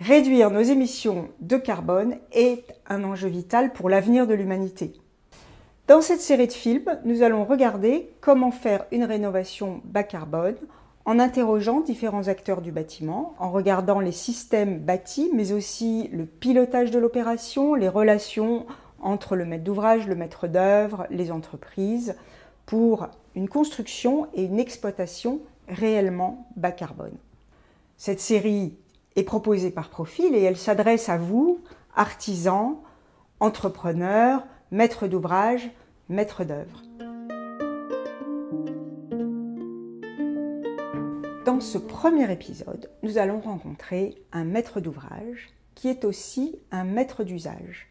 Réduire nos émissions de carbone est un enjeu vital pour l'avenir de l'humanité. Dans cette série de films, nous allons regarder comment faire une rénovation bas carbone en interrogeant différents acteurs du bâtiment, en regardant les systèmes bâtis, mais aussi le pilotage de l'opération, les relations entre le maître d'ouvrage, le maître d'œuvre, les entreprises, pour une construction et une exploitation réellement bas carbone. Cette série est proposée par Profil et elle s'adresse à vous, artisans, entrepreneurs, maîtres d'ouvrage, maîtres d'œuvre. Dans ce premier épisode, nous allons rencontrer un maître d'ouvrage qui est aussi un maître d'usage.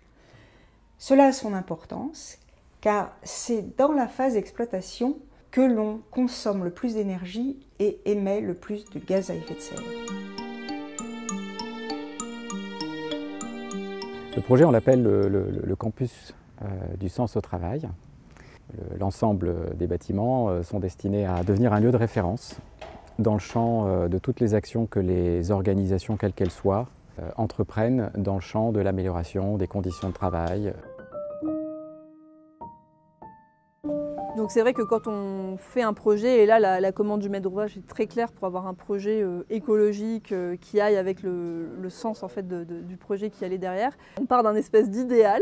Cela a son importance car c'est dans la phase d'exploitation que l'on consomme le plus d'énergie et émet le plus de gaz à effet de serre. Le projet, on l'appelle le campus du sens au travail. L'ensemble des bâtiments sont destinés à devenir un lieu de référence dans le champ de toutes les actions que les organisations, quelles qu'elles soient, entreprennent dans le champ de l'amélioration des conditions de travail. Donc c'est vrai que quand on fait un projet, et là la commande du maître d'ouvrage est très claire pour avoir un projet écologique qui aille avec le sens en fait, du projet qui allait derrière. On part d'un espèce d'idéal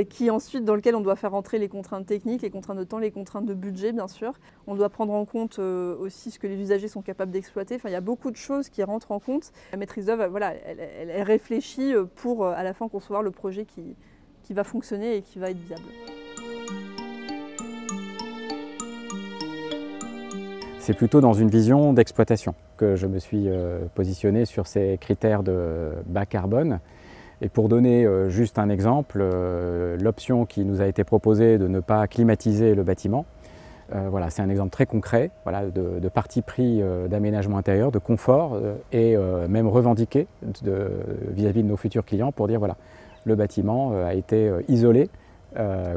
qui ensuite dans lequel on doit faire entrer les contraintes techniques, les contraintes de temps, les contraintes de budget bien sûr. On doit prendre en compte aussi ce que les usagers sont capables d'exploiter. Enfin, il y a beaucoup de choses qui rentrent en compte. La maîtrise d'œuvre, voilà, elle réfléchit pour à la fin concevoir le projet qui va fonctionner et qui va être viable. C'est plutôt dans une vision d'exploitation que je me suis positionné sur ces critères de bas carbone. Et pour donner juste un exemple, l'option qui nous a été proposée de ne pas climatiser le bâtiment, voilà, c'est un exemple très concret voilà, de parti pris d'aménagement intérieur, de confort et même revendiqué vis-à-vis de nos futurs clients pour dire voilà, le bâtiment a été isolé,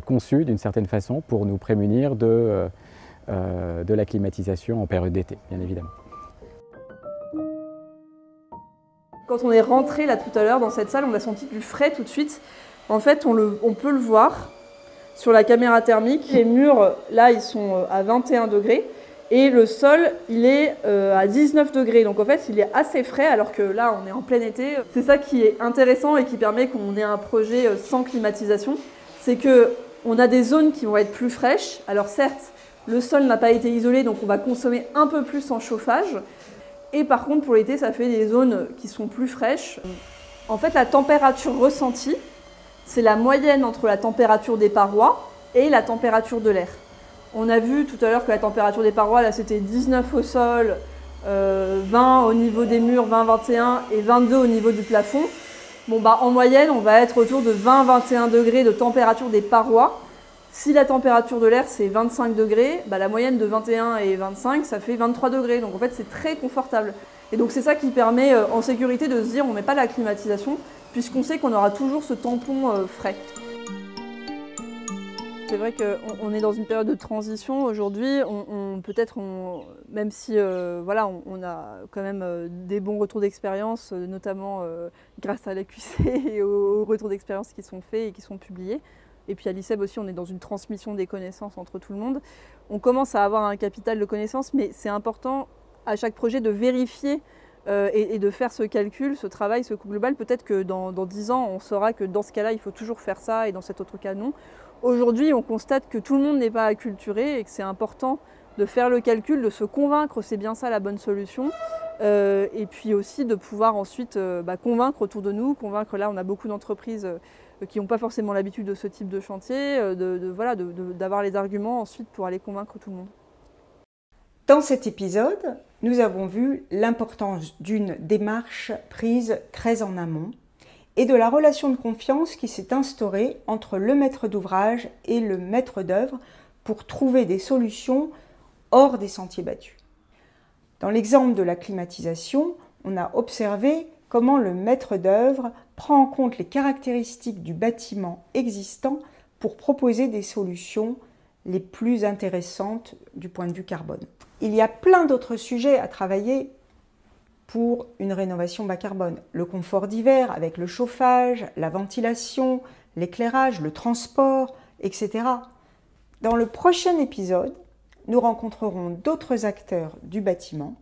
conçu d'une certaine façon pour nous prémunir de la climatisation en période d'été, bien évidemment. Quand on est rentré là tout à l'heure dans cette salle, on a senti du frais tout de suite. En fait, on peut le voir sur la caméra thermique. Les murs, là, ils sont à 21 degrés et le sol, il est à 19 degrés. Donc en fait, il est assez frais alors que là, on est en plein été. C'est ça qui est intéressant et qui permet qu'on ait un projet sans climatisation. C'est qu'on a des zones qui vont être plus fraîches. Alors certes, le sol n'a pas été isolé, donc on va consommer un peu plus en chauffage. Et par contre, pour l'été, ça fait des zones qui sont plus fraîches. En fait, la température ressentie, c'est la moyenne entre la température des parois et la température de l'air. On a vu tout à l'heure que la température des parois, là, c'était 19 au sol, 20 au niveau des murs, 20-21 et 22 au niveau du plafond. Bon, bah, en moyenne, on va être autour de 20-21 degrés de température des parois. Si la température de l'air c'est 25 degrés, bah la moyenne de 21 et 25 ça fait 23 degrés. Donc en fait c'est très confortable. Et donc c'est ça qui permet en sécurité de se dire on ne met pas la climatisation puisqu'on sait qu'on aura toujours ce tampon frais. C'est vrai qu'on est dans une période de transition aujourd'hui. Même si voilà, on a quand même des bons retours d'expérience, notamment grâce à l'AQC et aux retours d'expérience qui sont faits et qui sont publiés. Et puis à l'ICEB aussi, on est dans une transmission des connaissances entre tout le monde. On commence à avoir un capital de connaissances, mais c'est important à chaque projet de vérifier et de faire ce calcul, ce travail, ce coût global. Peut-être que dans 10 ans, on saura que dans ce cas-là, il faut toujours faire ça et dans cet autre cas, non. Aujourd'hui, on constate que tout le monde n'est pas acculturé et que c'est important de faire le calcul, de se convaincre c'est bien ça la bonne solution. Et puis aussi de pouvoir ensuite convaincre autour de nous, convaincre là, on a beaucoup d'entreprises qui n'ont pas forcément l'habitude de ce type de chantier, d'avoir les arguments ensuite pour aller convaincre tout le monde. Dans cet épisode, nous avons vu l'importance d'une démarche prise très en amont et de la relation de confiance qui s'est instaurée entre le maître d'ouvrage et le maître d'œuvre pour trouver des solutions hors des sentiers battus. Dans l'exemple de la climatisation, on a observé comment le maître d'œuvre prend en compte les caractéristiques du bâtiment existant pour proposer des solutions les plus intéressantes du point de vue carbone. Il y a plein d'autres sujets à travailler pour une rénovation bas carbone. Le confort d'hiver avec le chauffage, la ventilation, l'éclairage, le transport, etc. Dans le prochain épisode, nous rencontrerons d'autres acteurs du bâtiment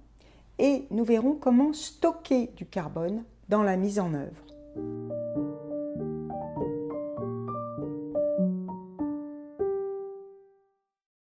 et nous verrons comment stocker du carbone dans la mise en œuvre.